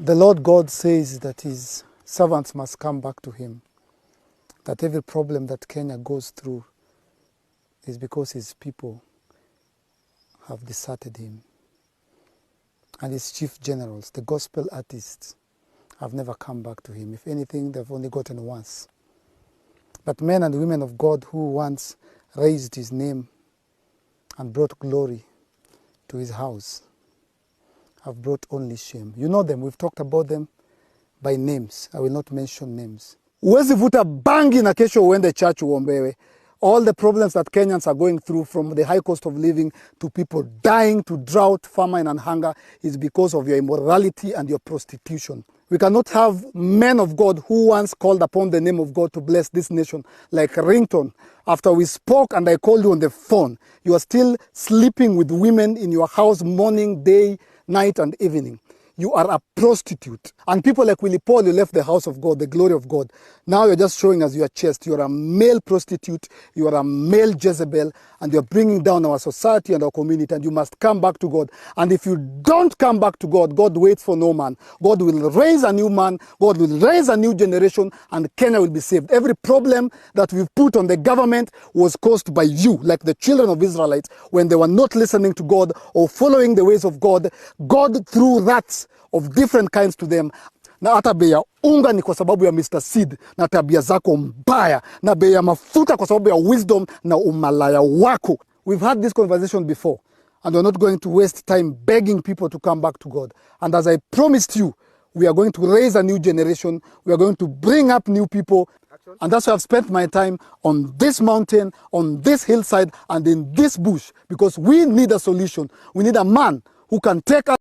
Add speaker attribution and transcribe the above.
Speaker 1: The Lord God says that his servants must come back to him. That every problem that Kenya goes through is because his people have deserted him. And his chief generals, the gospel artists, have never come back to him. If anything, they've only gotten worse. But men and women of God who once raised his name and brought glory to his house have brought only shame. You know them, we've talked about them by names. I will not mention names. Huwezi vuta bangi na kesho uende church uombewe. All the problems that Kenyans are going through, from the high cost of living to people dying to drought, famine and hunger, is because of your immorality and your prostitution. We cannot have men of God who once called upon the name of God to bless this nation, like Ringtone. After we spoke and I called you on the phone, you are still sleeping with women in your house morning, day, night and evening. You are a prostitute. And people like Willy, you left the house of God, the glory of God. Now you're just showing us your chest. You're a male prostitute, you are a male Jezebel, and you're bringing down our society and our community, and you must come back to God. And if you don't come back to God, God waits for no man. God will raise a new man, God will raise a new generation, and Kenya will be saved. Every problem that we've put on the government was caused by you, like the children of Israelites, when they were not listening to God or following the ways of God. God threw rats of different kinds to them. Na hata bei ya unga ni kwa sababu ya Mr. Seed na tabia zako mbaya, na bei ya mafuta kwa sababu ya wisdom na umalaya wako. We've had this conversation before, and we're not going to waste time begging people to come back to God. And as I promised you, we are going to raise a new generation. We are going to bring up new people. And that's why I've spent my time on this mountain, on this hillside, and in this bush, because we need a solution. We need a man who can take us